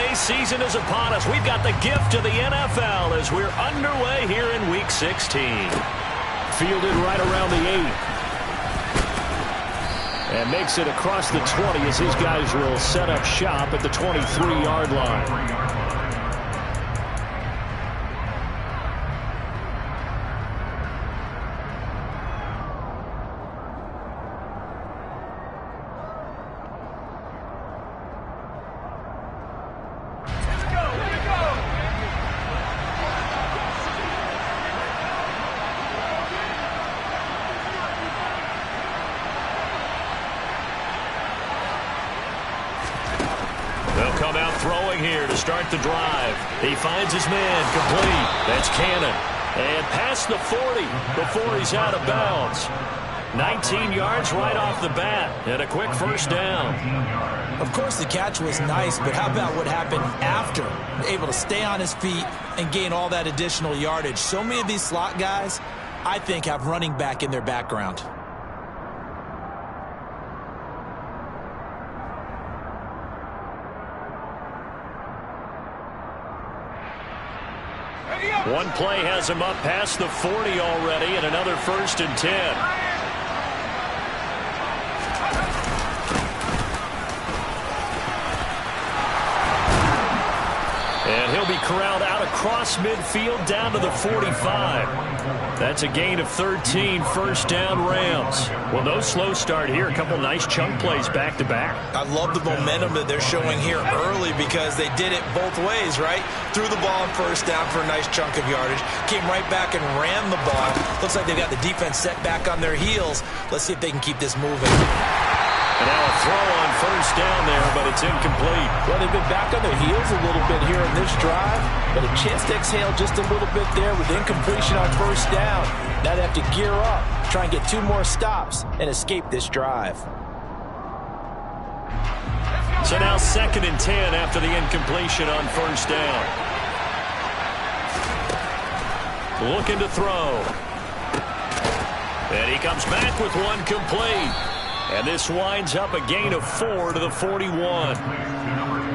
NBA season is upon us. We've got the gift of the NFL as we're underway here in Week 16. Fielded right around the 8. And makes it across the 20 as his guys will set up shop at the 23-yard line. They'll come out throwing here to start the drive. He finds his man complete. That's Cannon. And past the 40 before he's out of bounds. 19 yards right off the bat. And a quick first down. Of course, the catch was nice, but how about what happened after? Able to stay on his feet and gain all that additional yardage. So many of these slot guys, I think, have running back in their background. One play has him up past the 40 already, and another 1st and 10. And he'll be corralled out across midfield down to the 45. That's a gain of 13, first down Rams. Well, no slow start here. A couple nice chunk plays back-to-back. I love the momentum that they're showing here early because they did it both ways, right? Threw the ball on first down for a nice chunk of yardage. Came right back and ran the ball. Looks like they've got the defense set back on their heels. Let's see if they can keep this moving. And now a throw on first down there, but it's incomplete. Well, they've been back on their heels a little bit here in this drive, but a chance to exhale just a little bit there with incompletion on first down. Now they have to gear up, try and get 2 more stops, and escape this drive. So now 2nd and 10 after the incompletion on first down. Looking to throw. And he comes back with one complete. And this winds up a gain of 4 to the 41.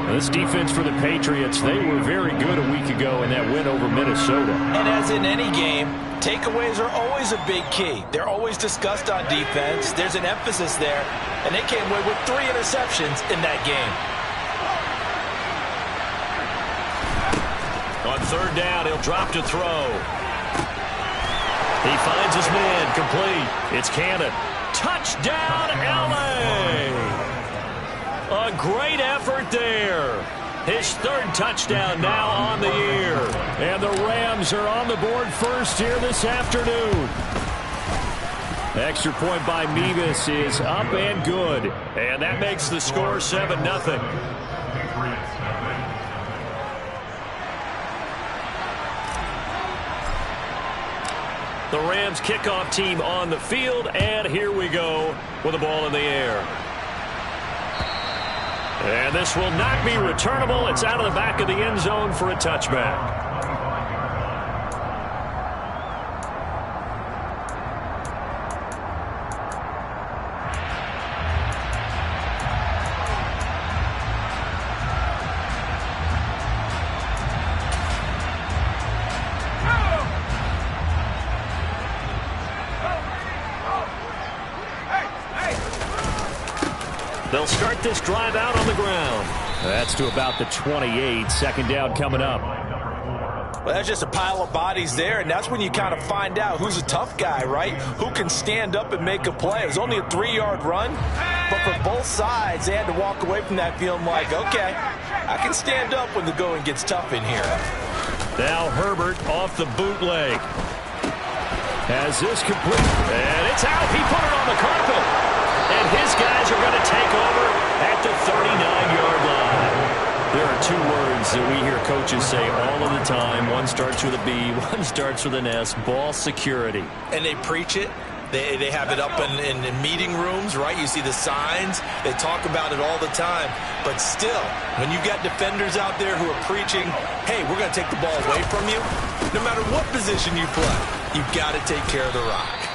This defense for the Patriots, they were very good a week ago in that win over Minnesota. And as in any game, takeaways are always a big key. They're always discussed on defense. There's an emphasis there. And they came away with 3 interceptions in that game. On 3rd down, he'll drop to throw. He finds his man complete. It's Cannon. Touchdown, L.A. A great effort there. His 3rd touchdown now on the year. And the Rams are on the board first here this afternoon. Extra point by Mevis is up and good. And that makes the score 7-0. The Rams kickoff team on the field, and here we go with the ball in the air. And this will not be returnable. It's out of the back of the end zone for a touchback. They'll start this drive out on the ground. That's to about the 28. 2nd down coming up. Well, that's just a pile of bodies there, and that's when you kind of find out who's a tough guy, right? Who can stand up and make a play. It was only a 3-yard run, but for both sides, they had to walk away from that feeling like, okay, I can stand up when the going gets tough in here. Now Herbert off the bootleg. Has this complete, and it's out. He put it on the carpet. And his guys are going to take over at the 39-yard line. There are 2 words that we hear coaches say all of the time. One starts with a B, one starts with an S, ball security. And they preach it. They have it up in meeting rooms, right? You see the signs. They talk about it all the time. But still, when you got defenders out there who are preaching, hey, we're going to take the ball away from you, no matter what position you play, you've got to take care of the rock.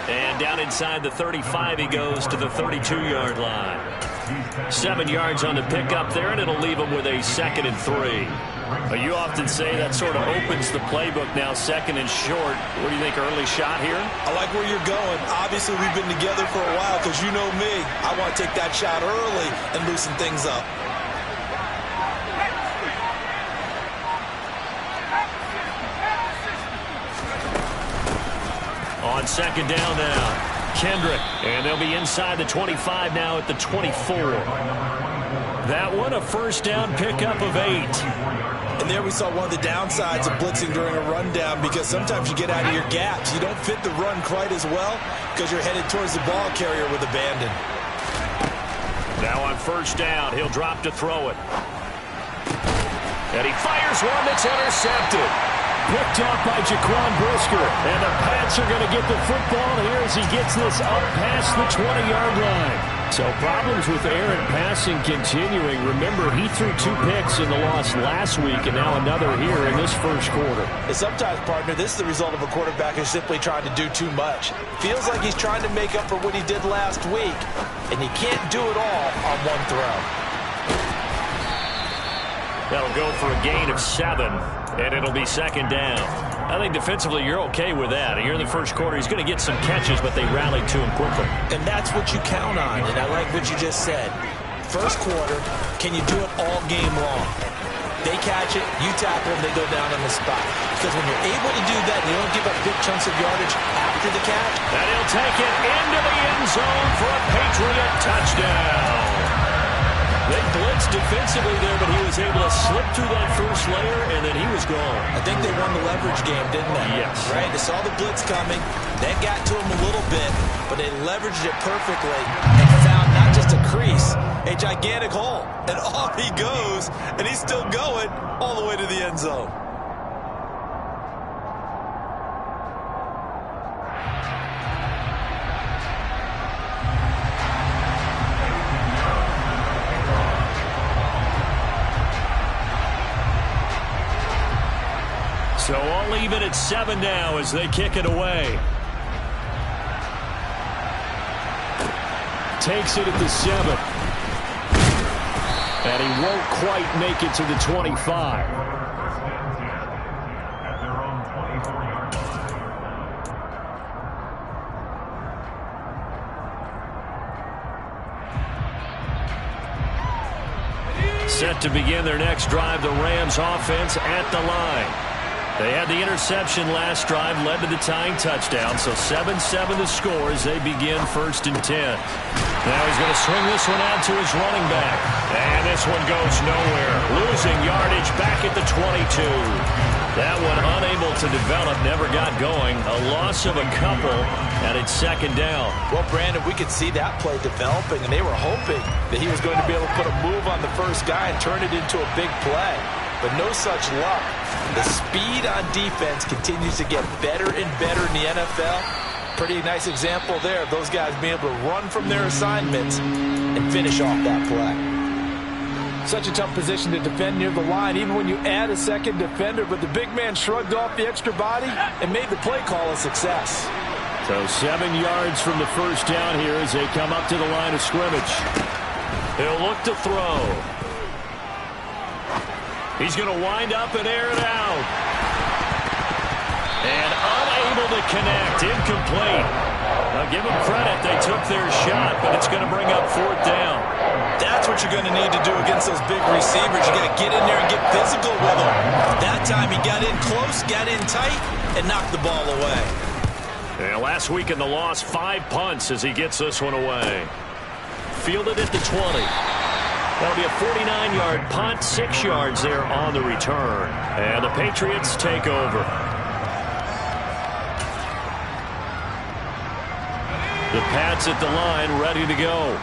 And down inside the 35 he goes to the 32-yard line. 7 yards on the pickup there, and it'll leave them with a 2nd and 3. You often say that sort of opens the playbook now, 2nd and short. What do you think, early shot here? I like where you're going. Obviously, we've been together for a while because you know me. I want to take that shot early and loosen things up. On 2nd down now. Kendrick, and they'll be inside the 25 now at the 24. That one, a 1st down pickup of 8. And there we saw one of the downsides of blitzing during a rundown, because sometimes you get out of your gaps. You don't fit the run quite as well because you're headed towards the ball carrier with abandon. Now on 1st down, he'll drop to throw it. And he fires one that's intercepted. Picked off by Jaquan Brisker. And the Pats are going to get the football here as he gets this up past the 20-yard line. So problems with Aaron passing continuing. Remember, he threw 2 picks in the loss last week, and now another here in this 1st quarter. And sometimes, partner, this is the result of a quarterback who's simply trying to do too much. Feels like he's trying to make up for what he did last week, and he can't do it all on one throw. That'll go for a gain of 7. And it'll be 2nd down. I think defensively you're okay with that. Here in the 1st quarter, he's going to get some catches, but they rallied to him quickly. And that's what you count on, and I like what you just said. 1st quarter, can you do it all game long? They catch it, you tackle them, they go down on the spot. Because when you're able to do that, you don't give up big chunks of yardage after the catch. And he'll take it into the end zone for a Patriot touchdown. They blitzed defensively there, but he was able to slip through that 1st layer, and then he was gone. I think they won the leverage game, didn't they? Yes. Right? They saw the blitz coming. That got to him a little bit, but they leveraged it perfectly and found not just a crease, a gigantic hole. And off he goes, and he's still going all the way to the end zone. So all even at 7 now as they kick it away. Takes it at the 7. And he won't quite make it to the 25. Set to begin their next drive, the Rams offense at the line. They had the interception last drive, led to the tying touchdown, so 7-7 the score as they begin 1st and 10. Now he's going to swing this one out to his running back. And this one goes nowhere. Losing yardage back at the 22. That one unable to develop, never got going. A loss of a couple, and it's 2nd down. Well, Brandon, we could see that play developing, and they were hoping that he was going to be able to put a move on the 1st guy and turn it into a big play. But no such luck. The speed on defense continues to get better and better in the NFL. Pretty nice example there of those guys being able to run from their assignments and finish off that play. Such a tough position to defend near the line, even when you add a 2nd defender. But the big man shrugged off the extra body and made the play call a success. So 7 yards from the 1st down here as they come up to the line of scrimmage. He'll look to throw. He's going to wind up and air it out. And unable to connect. Incomplete. Now give them credit. They took their shot, but it's going to bring up 4th down. That's what you're going to need to do against those big receivers. You got to get in there and get physical with them. That time he got in close, got in tight, and knocked the ball away. Yeah, last week in the loss, 5 punts as he gets this one away. Fielded at the 20. That'll be a 49-yard punt, 6 yards there on the return. And the Patriots take over. The Pats at the line, ready to go.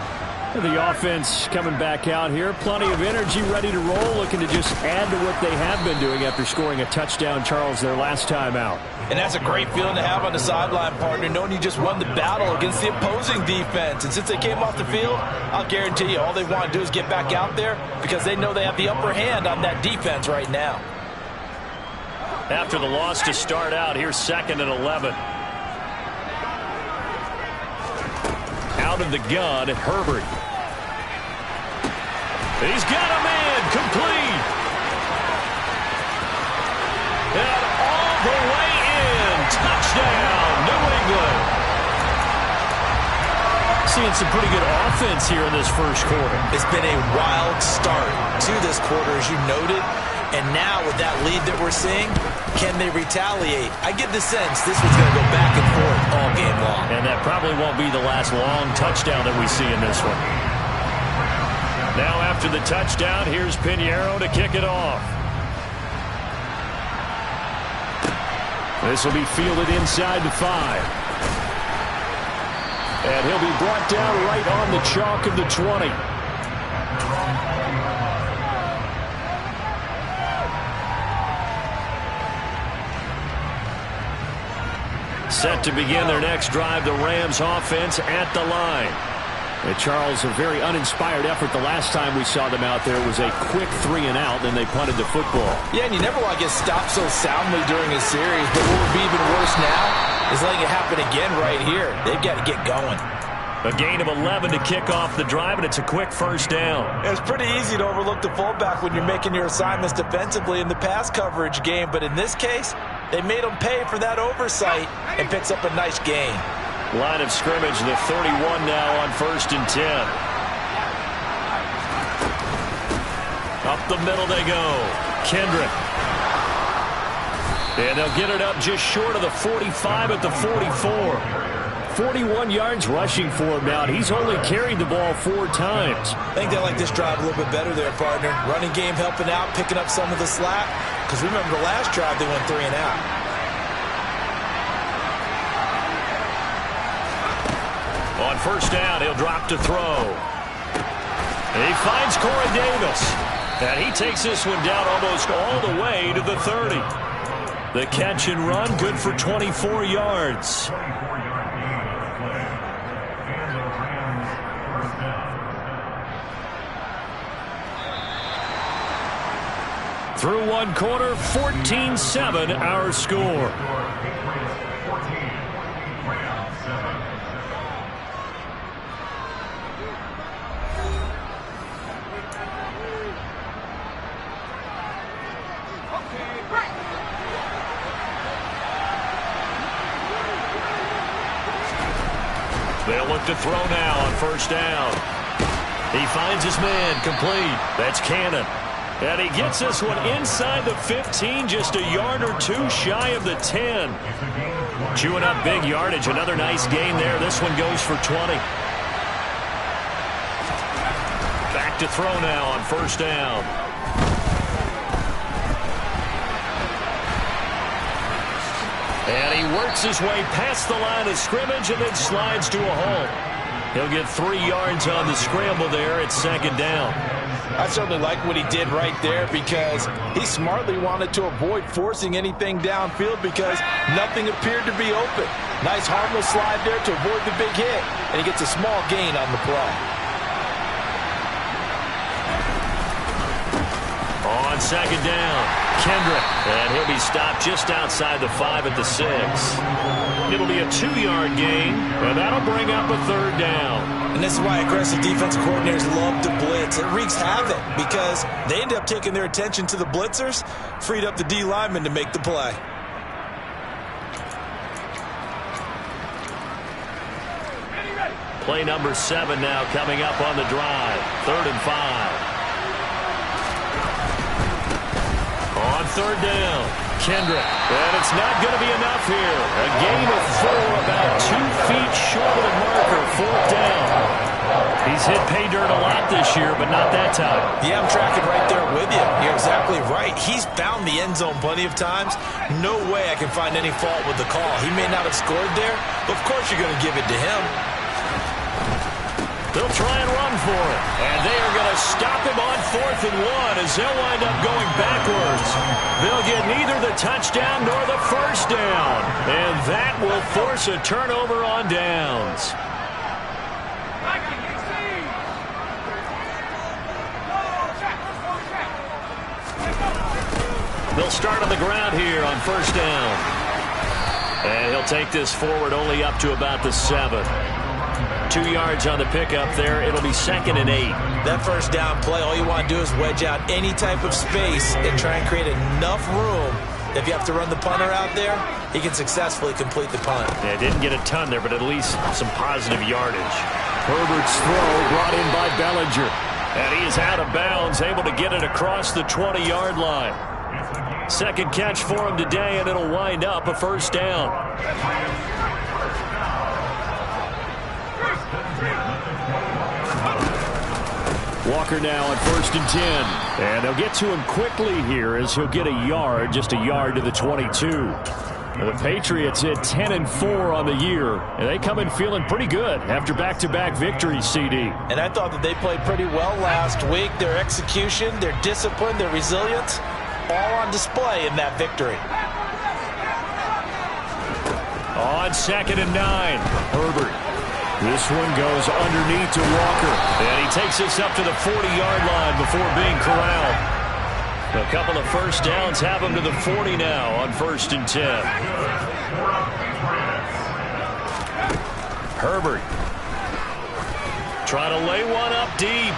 The offense coming back out here. Plenty of energy, ready to roll, looking to just add to what they have been doing after scoring a touchdown, Charles, their last time out. And that's a great feeling to have on the sideline, partner, knowing you just won the battle against the opposing defense. And since they came off the field, I'll guarantee you all they want to do is get back out there because they know they have the upper hand on that defense right now. After the loss to start out, here's 2nd and 11. Out of the gun, Herbert. He's got a man complete. And all the way in. Touchdown, New England. Seeing some pretty good offense here in this first quarter. It's been a wild start to this quarter, as you noted. And now with that lead that we're seeing, can they retaliate? I get the sense this was going to go back and forth all game long. And that probably won't be the last long touchdown that we see in this one. Now after the touchdown, here's Pinheiro to kick it off. This will be fielded inside the 5. And he'll be brought down right on the chalk of the 20. Set to begin their next drive, the Rams offense at the line. And Charles, a very uninspired effort the last time we saw them out there. It was a quick 3 and out, then they punted the football. Yeah, and you never want to get stopped so soundly during a series, but what would be even worse now is letting it happen again right here. They've got to get going. A gain of 11 to kick off the drive, and it's a quick first down. It's pretty easy to overlook the fullback when you're making your assignments defensively in the pass coverage game, but in this case, they made him pay for that oversight and picks up a nice gain. Line of scrimmage, the 31 now on 1st and 10. Up the middle they go. Kendrick. And they'll get it up just short of the 45 at the 44. 41 yards rushing for him now. He's only carried the ball 4 times. I think they like this drive a little bit better there, partner. Running game helping out, picking up some of the slack. Because remember the last drive, they went 3 and out. On first down, he'll drop to throw. And he finds Corey Davis. And he takes this one down almost all the way to the 30. The catch and run, good for 24 yards. Through one quarter, 14-7 our score. They'll look to throw now on first down. He finds his man complete. That's Cannon. And he gets this one inside the 15, just a yard or 2 shy of the 10. Chewing up big yardage. Another nice gain there. This one goes for 20. Back to throw now on first down. And he works his way past the line of scrimmage and then slides to a halt. He'll get 3 yards on the scramble there at 2nd down. I certainly like what he did right there because he smartly wanted to avoid forcing anything downfield because nothing appeared to be open. Nice harmless slide there to avoid the big hit, and he gets a small gain on the play. On 2nd down, Kendrick. And he'll be stopped just outside the 5 at the 6. It'll be a 2-yard gain, and that'll bring up a 3rd down. And this is why aggressive defensive coordinators love to blitz. It wreaks havoc because they end up taking their attention to the blitzers, freed up the D lineman to make the play. Play number 7 now coming up on the drive. 3rd and 5. On 3rd down, Kendrick. And it's not going to be enough here. A gain of 4, about 2 feet short of the marker. 4th down. He's hit pay dirt a lot this year, but not that time. Yeah, I'm tracking right there with you. You're exactly right. He's found the end zone plenty of times. No way I can find any fault with the call. He may not have scored there, but of course you're going to give it to him. They'll try and run for it. And they are going to stop him on 4th and 1 as they'll wind up going backwards. They'll get neither the touchdown nor the first down. And that will force a turnover on downs. They'll start on the ground here on first down. And he'll take this forward only up to about the 7. 2 yards on the pickup there. It'll be 2nd and 8. That first down play, all you want to do is wedge out any type of space and try and create enough room. If you have to run the punter out there, he can successfully complete the punt. Yeah, didn't get a ton there, but at least some positive yardage. Herbert's throw brought in by Bellinger. And he is out of bounds, able to get it across the 20-yard line. Second catch for him today, and it'll wind up a first down. Walker now on 1st and 10. And they'll get to him quickly here as he'll get a yard, just a yard to the 22. The Patriots at 10-4 on the year, and they come in feeling pretty good after back-to-back victories, CD. And I thought that they played pretty well last week. Their execution, their discipline, their resilience, all on display in that victory. On 2nd and 9, Herbert. This one goes underneath to Walker, and he takes this up to the 40-yard line before being corralled. A couple of first downs have him to the 40 now on 1st and 10. Herbert trying to lay one up deep.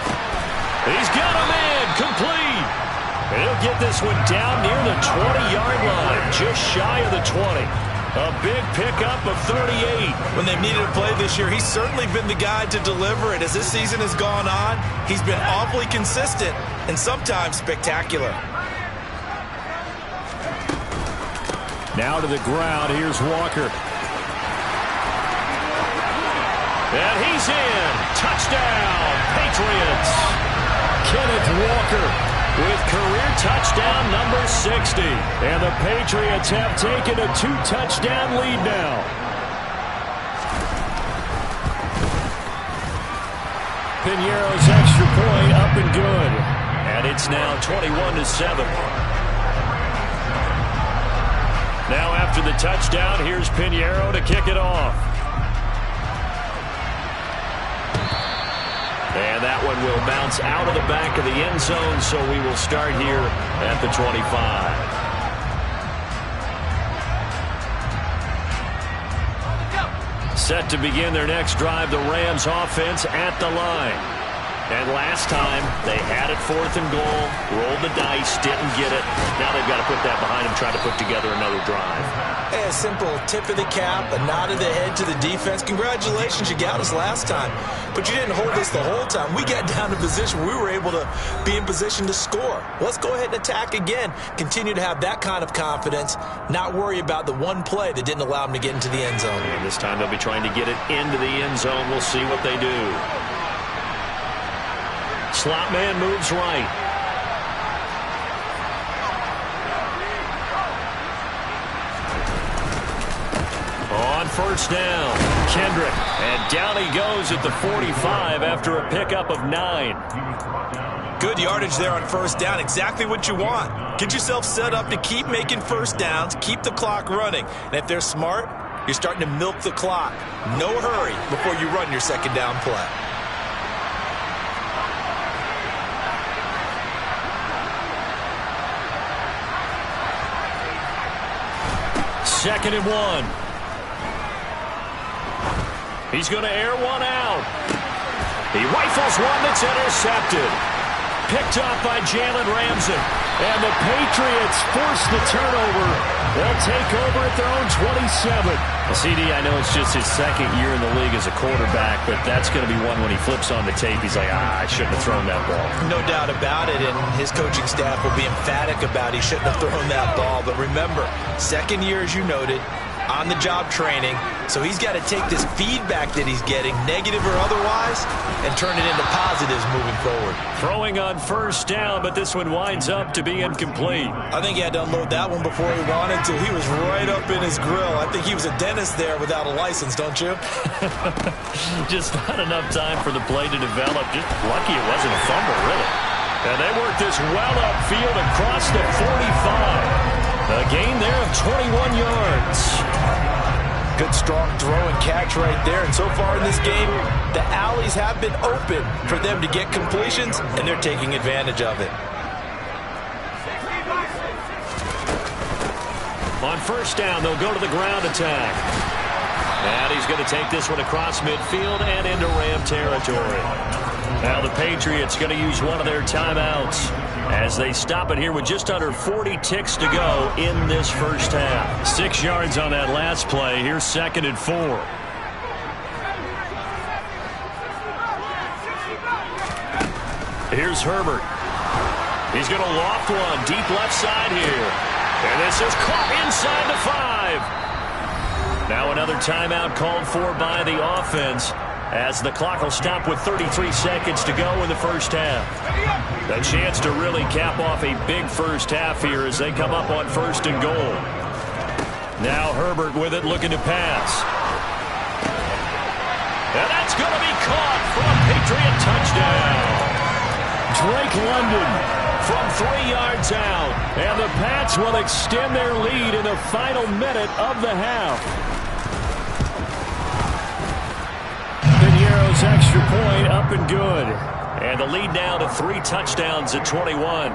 He's got him in, complete. And he'll get this one down near the 20-yard line, just shy of the 20. A big pickup of 38. When they've needed a play this year, he's certainly been the guy to deliver it. As this season has gone on, he's been awfully consistent and sometimes spectacular. Now to the ground. Here's Walker. And he's in. Touchdown, Patriots. Kenneth Walker with career touchdown number 60. And the Patriots have taken a 2-touchdown lead now. Pinheiro's extra point up and good. And it's now 21-7. Now after the touchdown, here's Pinheiro to kick it off. And that one will bounce out of the back of the end zone, so we will start here at the 25. Set to begin their next drive, the Rams offense at the line. And last time, they had it 4th and goal, rolled the dice, didn't get it. Now they've got to put that behind them, try to put together another drive. Hey, a simple tip of the cap, a nod of the head to the defense. Congratulations, you got us last time. But you didn't hold us the whole time. We got down to position. We were able to be in position to score. Let's go ahead and attack again. Continue to have that kind of confidence, not worry about the one play that didn't allow them to get into the end zone. And this time they'll be trying to get it into the end zone. We'll see what they do. Slot man moves right. On 1st down, Kendrick. And down he goes at the 45 after a pickup of 9. Good yardage there on 1st down. Exactly what you want. Get yourself set up to keep making first downs, keep the clock running. And if they're smart, you're starting to milk the clock. No hurry before you run your 2nd down play. Second and 1. He's going to air one out. He rifles one that's intercepted. Picked off by Jalen Ramsey. And the Patriots force the turnover. They'll take over at their own 27. CD, I know it's just his 2nd year in the league as a quarterback, but that's going to be one when he flips on the tape. He's like, I shouldn't have thrown that ball. No doubt about it, and his coaching staff will be emphatic about he shouldn't have thrown that ball. But remember, 2nd year, as you noted, on-the-job training. So he's got to take this feedback that he's getting, negative or otherwise, and turn it into positives moving forward. Throwing on 1st down, but this one winds up to be incomplete. I think he had to unload that one before he wanted to. He was right up in his grill. I think he was a dentist there without a license, don't you? Just not enough time for the play to develop. Just lucky it wasn't a fumble, really. And they work this well upfield across the 45. A gain there of 21 yards. Good strong throw and catch right there. And so far in this game, the alleys have been open for them to get completions, and they're taking advantage of it. On 1st down, they'll go to the ground attack. And he's going to take this one across midfield and into Ram territory. Now the Patriots going to use one of their timeouts as they stop it here with just under 40 ticks to go in this first half. 6 yards on that last play. Here's 2nd and 4. Here's Herbert. He's going to loft one deep left side here. And this is caught inside the 5. Now another timeout called for by the offense as the clock will stop with 33 seconds to go in the first half. A chance to really cap off a big first half here as they come up on 1st and goal. Now Herbert with it, looking to pass. And that's going to be caught for a Patriot touchdown. Drake London from 3 yards out. And the Pats will extend their lead in the final minute of the half. Piñeiro's extra point up and good. And the lead now to 3 touchdowns at 21.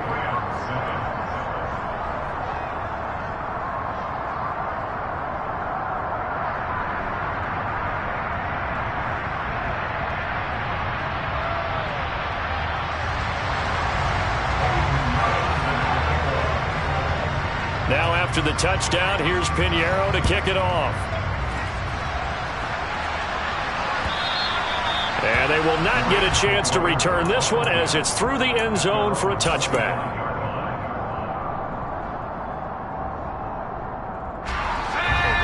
Now after the touchdown, here's Piñeiro to kick it off. And they will not get a chance to return this one as it's through the end zone for a touchback.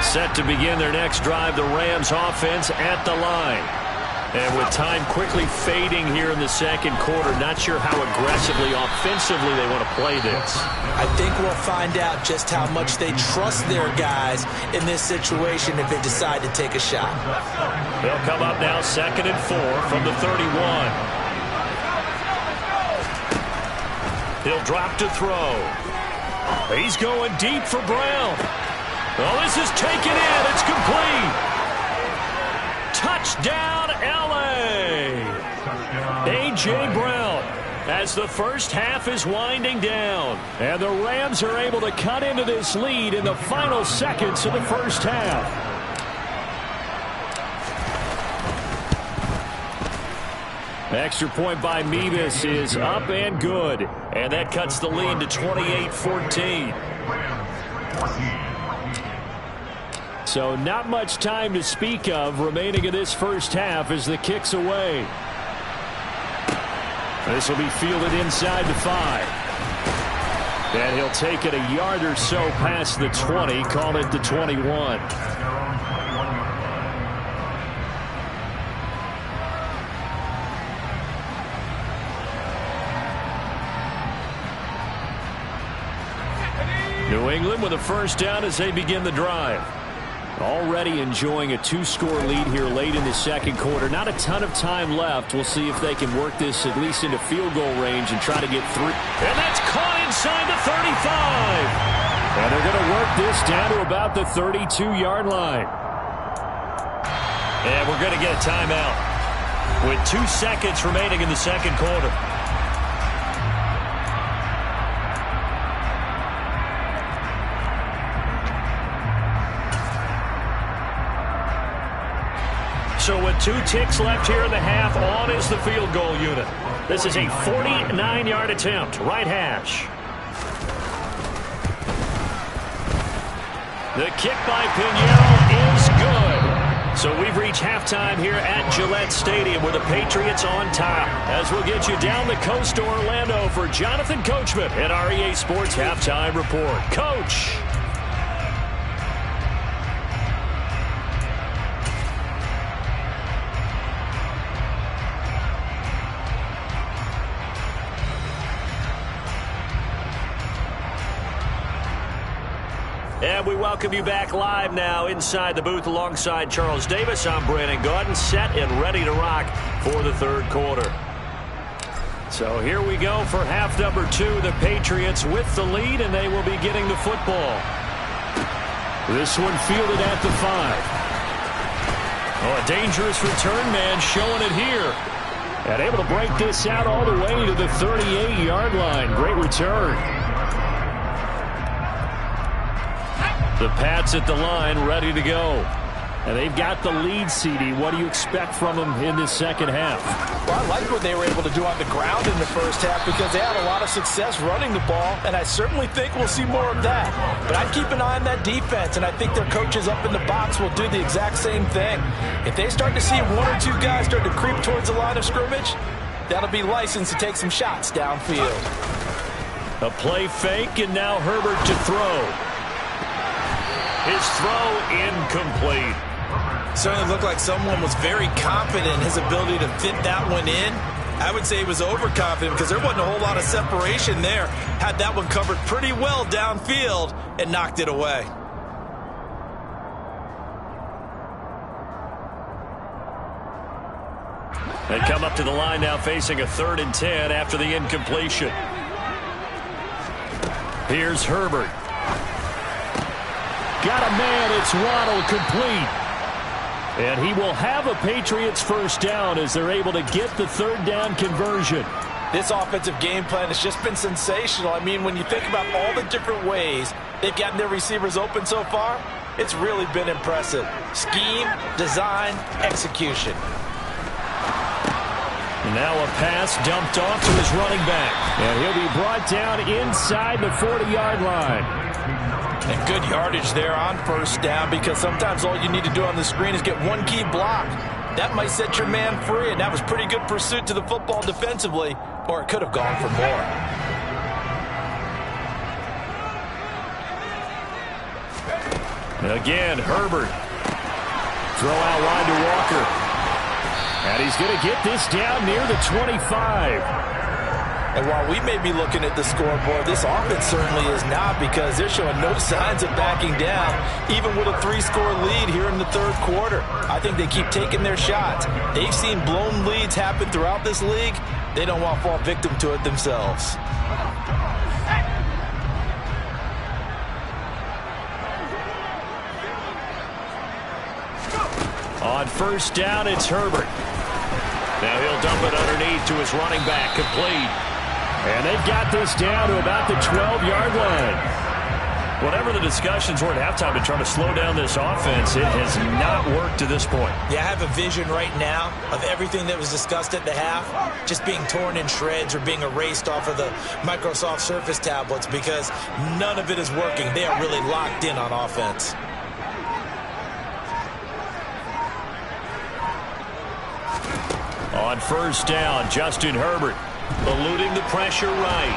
Set to begin their next drive, the Rams offense at the line. And with time quickly fading here in the second quarter, not sure how aggressively, offensively they want to play this. I think we'll find out just how much they trust their guys in this situation if they decide to take a shot. They'll come up now 2nd and 4 from the 31. He'll drop to throw. He's going deep for Brown. Oh, this is taken in. It's complete. Touchdown, L.A. A.J. Brown as the first half is winding down. And the Rams are able to cut into this lead in the final seconds of the first half. Extra point by Mevis is up and good. And that cuts the lead to 28-14. So not much time to speak of remaining in this first half as the kick's away. This will be fielded inside the 5. And he'll take it a yard or so past the 20, call it the 21. New England with a first down as they begin the drive. Already enjoying a 2-score lead here late in the second quarter. Not a ton of time left. We'll see if they can work this at least into field goal range and try to get 3. And that's caught inside the 35. And they're going to work this down to about the 32-yard line. And we're going to get a timeout with 2 seconds remaining in the second quarter. So with 2 ticks left here in the half, on is the field goal unit. This is a 49-yard attempt, right hash. The kick by Piñeiro is good. So we've reached halftime here at Gillette Stadium with the Patriots on top. As we'll get you down the coast to Orlando for Jonathan Coachman at our EA Sports Halftime Report. Coach. And we welcome you back live now inside the booth alongside Charles Davis. I'm Brandon Gaudin, set and ready to rock for the third quarter. So here we go for half number 2. The Patriots with the lead, and they will be getting the football. This one fielded at the 5. Oh, a dangerous return man showing it here. And able to break this out all the way to the 38-yard line. Great return. The Pats at the line, ready to go. And they've got the lead, CD. What do you expect from them in this second half? Well, I like what they were able to do on the ground in the first half because they had a lot of success running the ball, and I certainly think we'll see more of that. But I'd keep an eye on that defense, and I think their coaches up in the box will do the exact same thing. If they start to see one or two guys start to creep towards the line of scrimmage, that'll be licensed to take some shots downfield. A play fake, and now Herbert to throw. His throw incomplete. Certainly looked like someone was very confident in his ability to fit that one in. I would say he was overconfident because there wasn't a whole lot of separation there. Had that one covered pretty well downfield and knocked it away. They come up to the line now facing a 3rd and 10 after the incompletion. Here's Herbert. Got a man. It's Waddle, complete. And he will have a Patriots first down as they're able to get the 3rd down conversion. This offensive game plan has just been sensational. I mean, when you think about all the different ways they've gotten their receivers open so far, it's really been impressive. Scheme, design, execution. Now a pass dumped off to his running back. And he'll be brought down inside the 40-yard line. And good yardage there on first down because sometimes all you need to do on the screen is get one key block. That might set your man free, and that was pretty good pursuit to the football defensively, or it could have gone for more. Again, Herbert. Throw out wide to Walker. And he's going to get this down near the 25. And while we may be looking at the scoreboard, this offense certainly is not because they're showing no signs of backing down, even with a 3-score lead here in the 3rd quarter. I think they keep taking their shots. They've seen blown leads happen throughout this league. They don't want to fall victim to it themselves. On first down, it's Herbert. Now he'll dump it underneath to his running back, complete. And they've got this down to about the 12-yard line. Whatever the discussions were at halftime to try to slow down this offense, it has not worked to this point. Yeah, I have a vision right now of everything that was discussed at the half just being torn in shreds or being erased off of the Microsoft Surface tablets because none of it is working. They are really locked in on offense. On first down, Justin Herbert eluding the pressure right.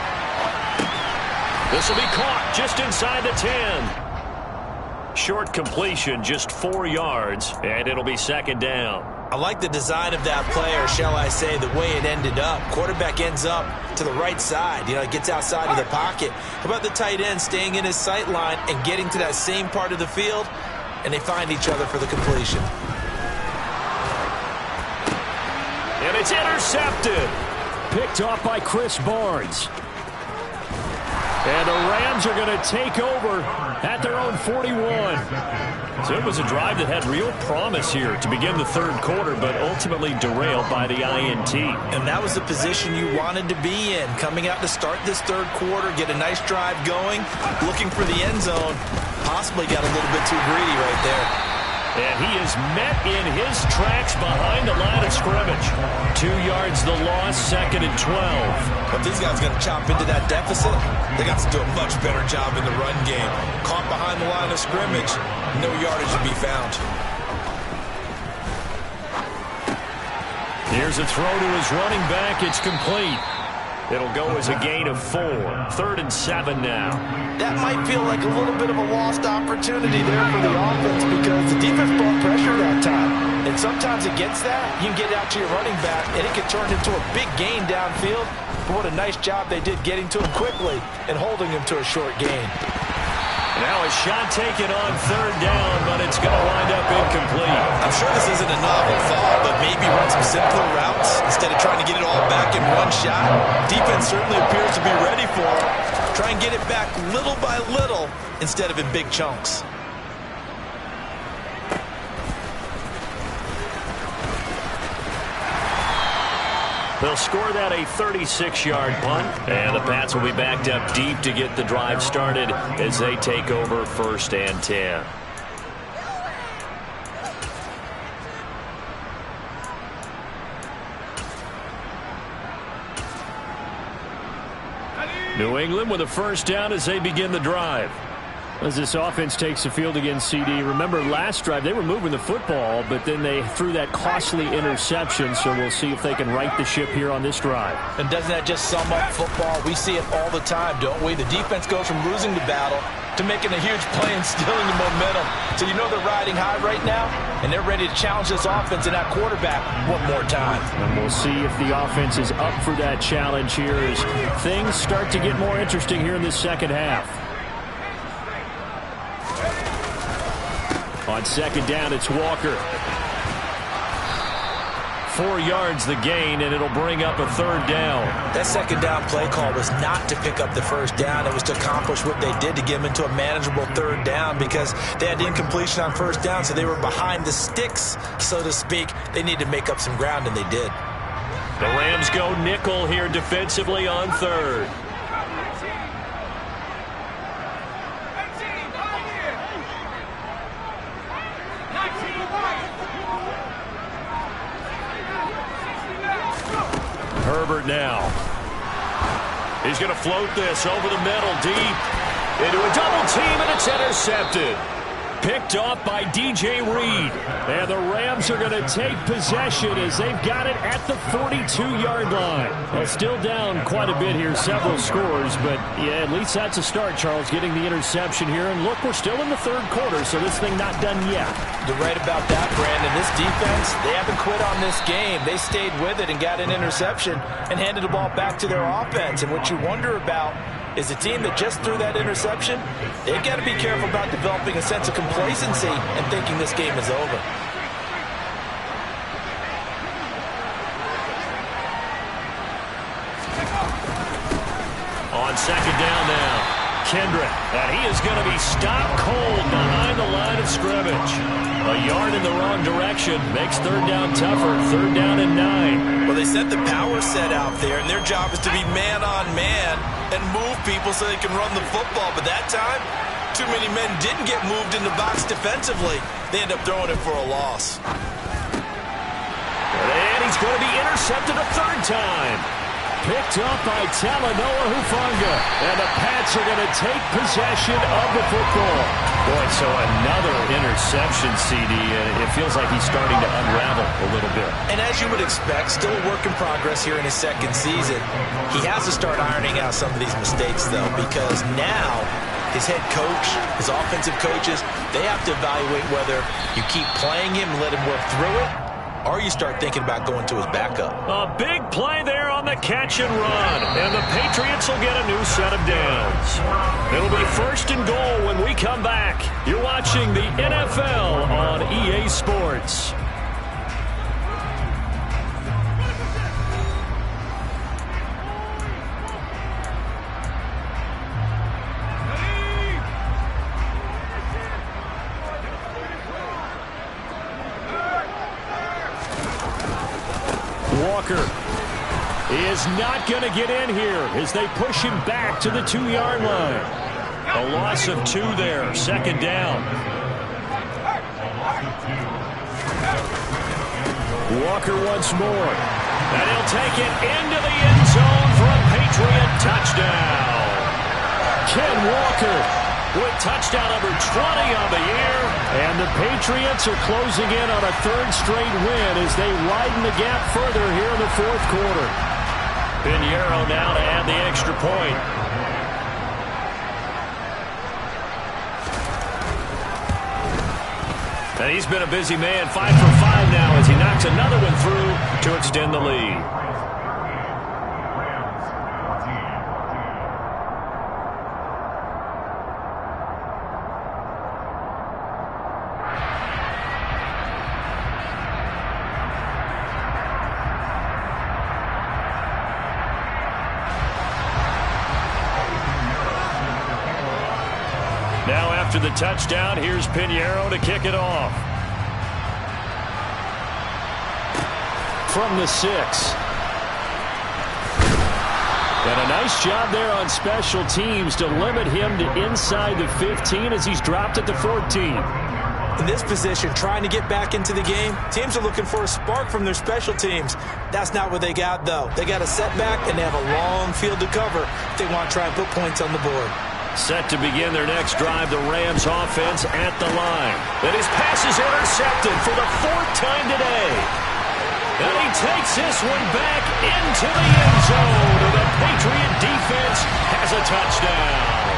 This will be caught just inside the 10. Short completion, just 4 yards, and it'll be 2nd down. I like the design of that play, or shall I say the way it ended up. Quarterback ends up to the right side. You know, it gets outside of the pocket. How about the tight end staying in his sight line and getting to that same part of the field, and they find each other for the completion. And it's intercepted. Picked off by Chris Barnes. And the Rams are going to take over at their own 41. So it was a drive that had real promise here to begin the 3rd quarter, but ultimately derailed by the INT. And that was the position you wanted to be in. Coming out to start this 3rd quarter, get a nice drive going, looking for the end zone. Possibly got a little bit too greedy right there. And he is met in his tracks behind the line of scrimmage. 2 yards the loss, 2nd and 12. But these guys are going to chop into that deficit. They got to do a much better job in the run game. Caught behind the line of scrimmage, no yardage to be found. Here's a throw to his running back. It's complete. It'll go as a gain of 4. 3rd and 7 now. That might feel like a little bit of a lost opportunity there for the offense because the defense brought pressure that time. And sometimes against that, you can get out to your running back, and it can turn into a big gain downfield. But what a nice job they did getting to him quickly and holding him to a short gain. Now a shot taken on 3rd down, but it's going to wind up incomplete. I'm sure this isn't a novel thought, but maybe run some simpler routes instead of trying to get it all back in one shot. Defense certainly appears to be ready for it. Try and get it back little by little instead of in big chunks. They'll score that a 36-yard punt, and the Pats will be backed up deep to get the drive started as they take over 1st and 10. New England with a first down as they begin the drive. As this offense takes the field against CD, remember last drive they were moving the football, but then they threw that costly interception, so we'll see if they can right the ship here on this drive. And doesn't that just sum up football? We see it all the time, don't we? The defense goes from losing the battle to making a huge play and stealing the momentum. So you know they're riding high right now, and they're ready to challenge this offense and that quarterback one more time. And we'll see if the offense is up for that challenge here as things start to get more interesting here in this second half. On second down, it's Walker. 4 yards the gain, and it'll bring up a third down. That second down play call was not to pick up the first down. It was to accomplish what they did to get them into a manageable third down because they had incompletion on first down, so they were behind the sticks, so to speak. They needed to make up some ground, and they did. The Rams go nickel here defensively on third. Herbert now. He's going to float this over the middle, deep into a double team, and it's intercepted. Picked off by DJ Reed. And the Rams are going to take possession as they've got it at the 42-yard line. Well, still down quite a bit here, several scores, but yeah, at least that's a start, Charles, getting the interception here. And look, we're still in the third quarter, so this thing not done yet. You're right about that, Brandon. This defense, they haven't quit on this game. They stayed with it and got an interception and handed the ball back to their offense. And what you wonder about is a team that just threw that interception, they've got to be careful about developing a sense of complacency and thinking this game is over. On second down now, Kendrick, and he is going to be stopped cold behind the line of scrimmage. A yard in the wrong direction makes third down tougher. Third down and 9. Well, they set the power set out there, and their job is to be man-on-man and move people so they can run the football. But that time, too many men didn't get moved in the box defensively. They end up throwing it for a loss. And he's going to be intercepted a third time. Picked up by Talanoa Hufanga. And the Pats are going to take possession of the football. Boy, so another interception, CD. It feels like he's starting to unravel a little bit. And as you would expect, still a work in progress here in his second season. He has to start ironing out some of these mistakes, though, because now his head coach, his offensive coaches, they have to evaluate whether you keep playing him and let him work through it, or you start thinking about going to his backup. A big play there on the catch and run. And the Patriots will get a new set of downs. It'll be first and goal when we come back. You're watching the NFL on EA Sports. Walker is not going to get in here as they push him back to the 2-yard line. A loss of 2 there, second down. Walker once more. And he'll take it into the end zone for a Patriot touchdown. Ken Walker with touchdown number 20 on the year. And the Patriots are closing in on a third straight win as they widen the gap further here in the fourth quarter. Pinheiro now to add the extra point. And he's been a busy man, 5 for 5 now as he knocks another one through to extend the lead. Now after the touchdown, here's Pinheiro to kick it off. From the 6. And a nice job there on special teams to limit him to inside the 15 as he's dropped at the 14. In this position, trying to get back into the game, teams are looking for a spark from their special teams. That's not what they got, though. They got a setback, and they have a long field to cover if they want to try and put points on the board. Set to begin their next drive, the Rams offense at the line. And his pass is intercepted for the 4th time today. And he takes this one back into the end zone. And the Patriot defense has a touchdown.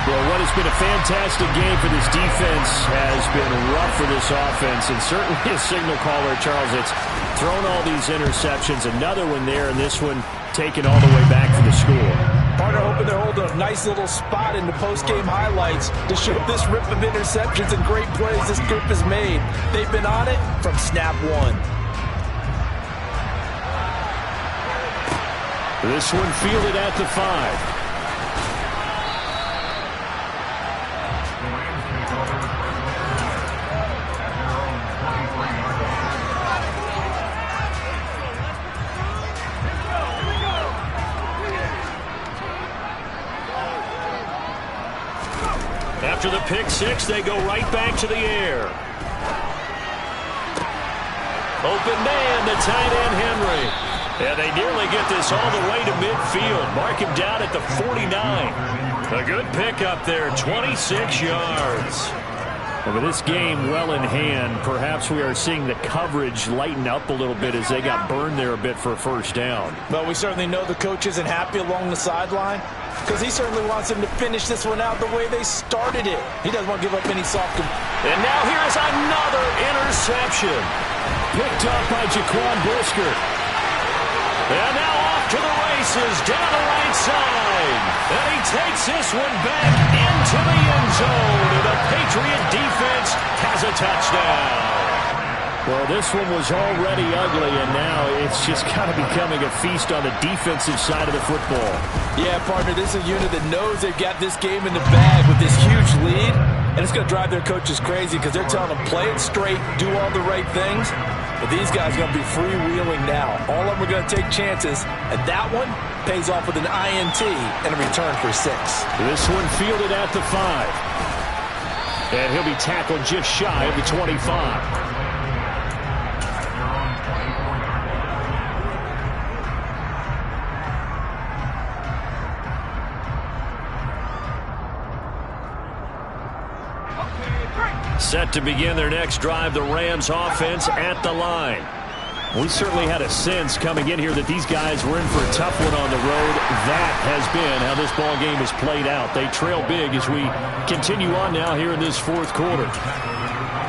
Well, what has been a fantastic game for this defense has been rough for this offense, and certainly a signal caller, Charles. It's thrown all these interceptions, another one there, and this one taken all the way back for the score. Partner hoping they're holding a nice little spot in the post-game highlights to show this rip of interceptions and great plays this group has made. They've been on it from snap one. This one fielded at the 5. After the pick six, they go right back to the air. Open man, the tight end, Henry. And they nearly get this all the way to midfield. Mark him down at the 49. A good pickup there, 26 yards. Well, with this game well in hand, perhaps we are seeing the coverage lighten up a little bit as they got burned there a bit for a first down. Well, we certainly know the coach isn't happy along the sideline because he certainly wants them to finish this one out the way they started it. He doesn't want to give up any soft. And now here's another interception. Picked up by Jaquan Brisker. And now off to the races down the right side. And he takes this one back into the end zone. And the Patriot defense has a touchdown. Well, this one was already ugly, and now it's just kind of becoming a feast on the defensive side of the football. Yeah, partner, this is a unit that knows they've got this game in the bag with this huge lead. And it's going to drive their coaches crazy because they're telling them play it straight, do all the right things. But these guys are going to be freewheeling now. All of them are going to take chances, and that one pays off with an INT and a return for 6. This one fielded at the 5. And he'll be tackled just shy of the 25. Set to begin their next drive, the Rams offense at the line. We certainly had a sense coming in here that these guys were in for a tough one on the road. That has been how this ball game has played out. They trail big as we continue on now here in this fourth quarter.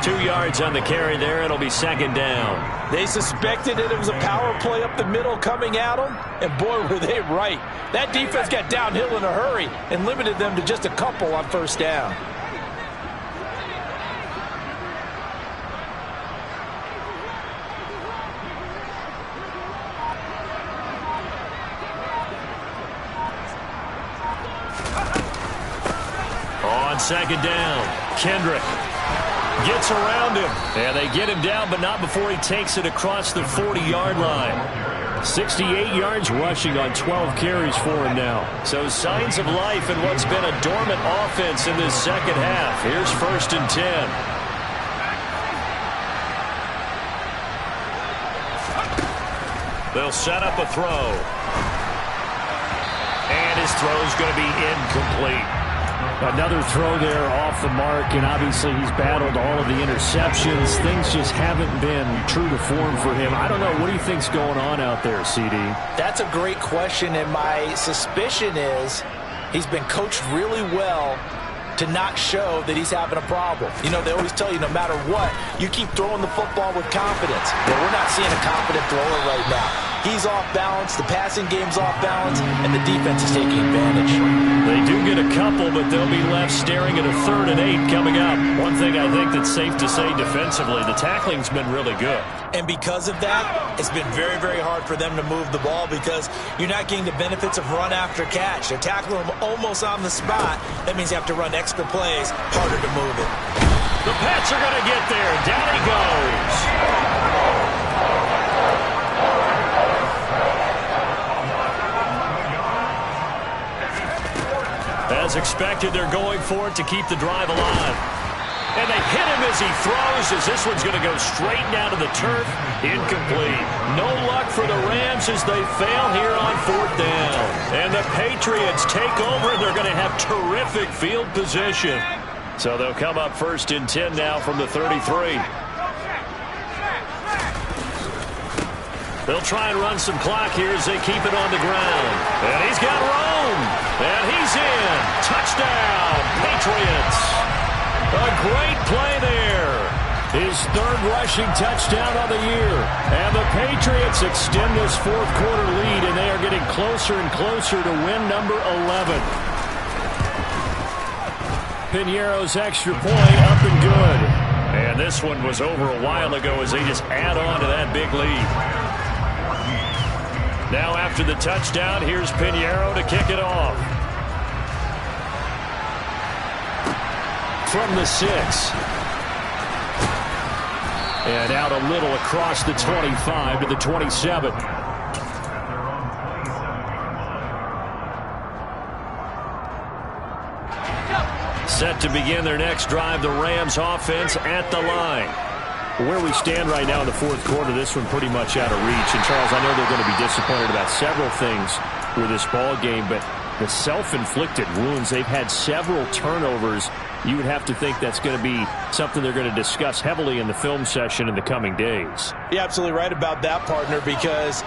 2 yards on the carry there. It'll be second down. They suspected that it was a power play up the middle coming at them, and boy, were they right. That defense got downhill in a hurry and limited them to just a couple on first down. On second down, Kendrick gets around him, and they get him down, but not before he takes it across the 40-yard line. 68 yards rushing on 12 carries for him now. So signs of life in what's been a dormant offense in this second half. Here's 1st and 10. They'll set up a throw. And his throw's going to be incomplete. Another throw there off the mark, and obviously he's battled all of the interceptions. Things just haven't been true to form for him. I don't know. What do you think's going on out there, CD? That's a great question, and my suspicion is he's been coached really well to not show that he's having a problem. You know, they always tell you no matter what, you keep throwing the football with confidence. But we're not seeing a confident thrower right now. He's off balance, the passing game's off balance, and the defense is taking advantage. They do get a couple, but they'll be left staring at a 3rd and 8 coming up. One thing I think that's safe to say defensively, the tackling's been really good. And because of that, it's been very, very hard for them to move the ball because you're not getting the benefits of run after catch. They're tackling them almost on the spot. That means you have to run extra plays, harder to move it. The Pats are going to get there. Down he goes. As expected, they're going for it to keep the drive alive. And they hit him as he throws, as this one's going to go straight down to the turf. Incomplete. No luck for the Rams as they fail here on 4th down. And the Patriots take over, and they're going to have terrific field position. So they'll come up 1st and 10 now from the 33. They'll try and run some clock here as they keep it on the ground. And he's got Rome. And he's in. Touchdown, Patriots. A great play there. His 3rd rushing touchdown of the year. And the Patriots extend this 4th quarter lead, and they are getting closer and closer to win number 11. Piñeiro's extra point up and good. And this one was over a while ago as they just add on to that big lead. Now after the touchdown, here's Piñeiro to kick it off. From the 6. And out a little across the 25 to the 27. Set to begin their next drive, the Rams offense at the line. Where we stand right now in the 4th quarter, this one pretty much out of reach. And, Charles, I know they're going to be disappointed about several things with this ball game, but the self-inflicted wounds, they've had several turnovers. You would have to think that's going to be something they're going to discuss heavily in the film session in the coming days. You're absolutely right about that, partner, because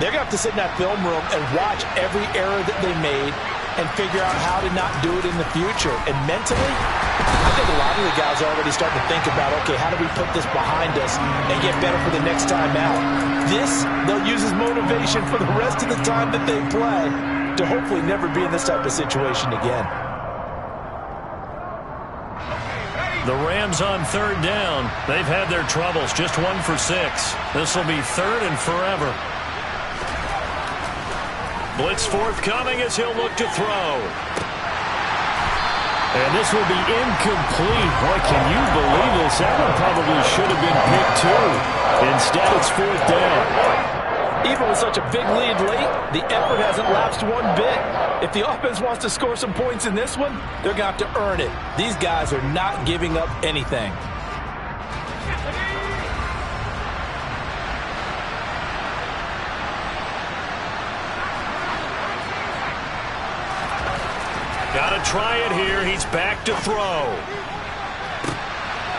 they're going to have to sit in that film room and watch every error that they made and figure out how to not do it in the future. And mentally, I think a lot of the guys are already starting to think about, okay, how do we put this behind us and get better for the next time out? This, they'll use as motivation for the rest of the time that they play to hopefully never be in this type of situation again. The Rams on 3rd down. They've had their troubles, just 1 for 6. This will be 3rd and forever. Blitz forthcoming as he'll look to throw. And this will be incomplete. Boy, can you believe this? That one probably should have been picked too. Instead, it's 4th down. Even with such a big lead late, the effort hasn't lapsed one bit. If the offense wants to score some points in this one, they're going to have to earn it. These guys are not giving up anything. Got to try it here. He's back to throw.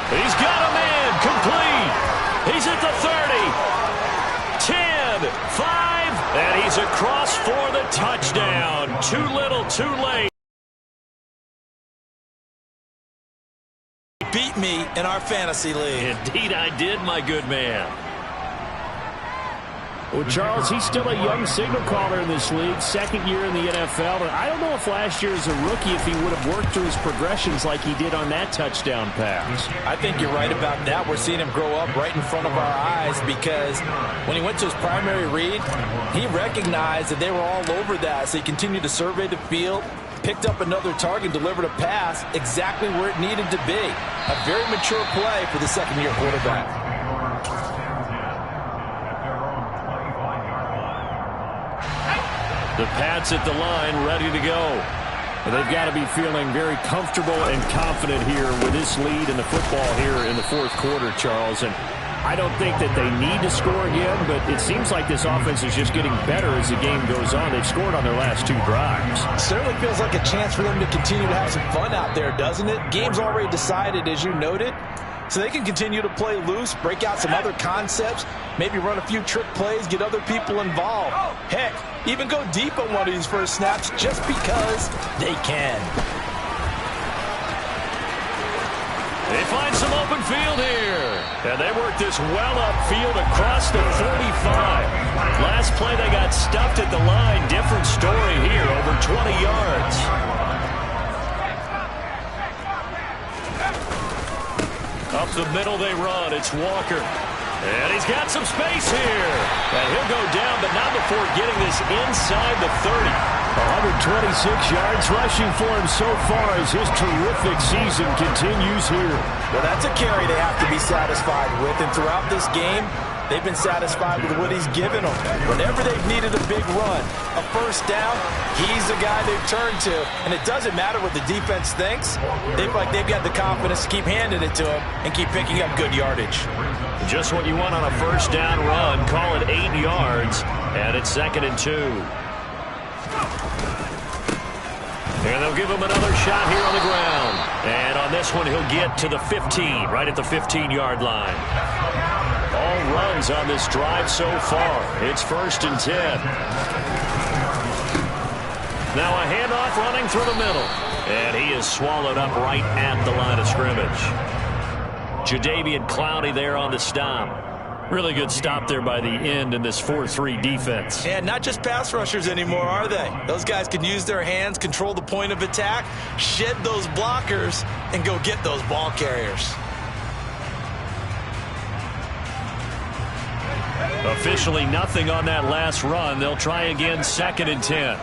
He's got a man. Complete. He's at the 30. 10, 5, and he's across for the touchdown. Too little, too late. Beat me in our fantasy league. Indeed I did, my good man. Well, Charles, he's still a young signal caller in this league, 2nd year in the NFL. And I don't know if last year as a rookie if he would have worked through his progressions like he did on that touchdown pass. I think you're right about that. We're seeing him grow up right in front of our eyes because when he went to his primary read, he recognized that they were all over that. So he continued to survey the field, picked up another target, delivered a pass exactly where it needed to be. A very mature play for the 2nd-year quarterback. The Pats at the line, ready to go. And they've got to be feeling very comfortable and confident here with this lead in the football here in the 4th quarter, Charles. And I don't think that they need to score again, but it seems like this offense is just getting better as the game goes on. They've scored on their last 2 drives. Certainly feels like a chance for them to continue to have some fun out there, doesn't it? Game's already decided, as you noted. So they can continue to play loose, break out some other concepts, maybe run a few trick plays, get other people involved. Heck, even go deep on one of these first snaps just because they can. They find some open field here. And they work this well upfield across the 45. Last play they got stuffed at the line. Different story here, over 20 yards. Up the middle they run. It's Walker. And he's got some space here. And he'll go down, but not before getting this inside the 30. 126 yards rushing for him so far as his terrific season continues here. Well, that's a carry they have to be satisfied with. And throughout this game, They've been satisfied with what he's given them. Whenever they've needed a big run, a first down, he's the guy they've turned to. And it doesn't matter what the defense thinks. They've got the confidence to keep handing it to him and keep picking up good yardage. Just what you want on a first down run. Call it 8 yards, and it's 2nd and 2. And they'll give him another shot here on the ground. And on this one, he'll get to the 15, right at the 15-yard line. All runs on this drive so far. It's 1st and 10. Now a handoff running through the middle. And he is swallowed up right at the line of scrimmage. Jadeveon Clowney there on the stop. Really good stop there by the end in this 4-3 defense. And not just pass rushers anymore, are they? Those guys can use their hands, control the point of attack, shed those blockers, and go get those ball carriers. Officially nothing on that last run. They'll try again, 2nd and 10.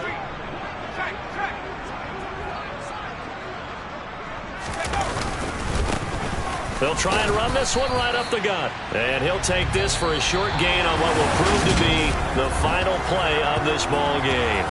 They'll try and run this one right up the gut. And he'll take this for a short gain on what will prove to be the final play of this ball game.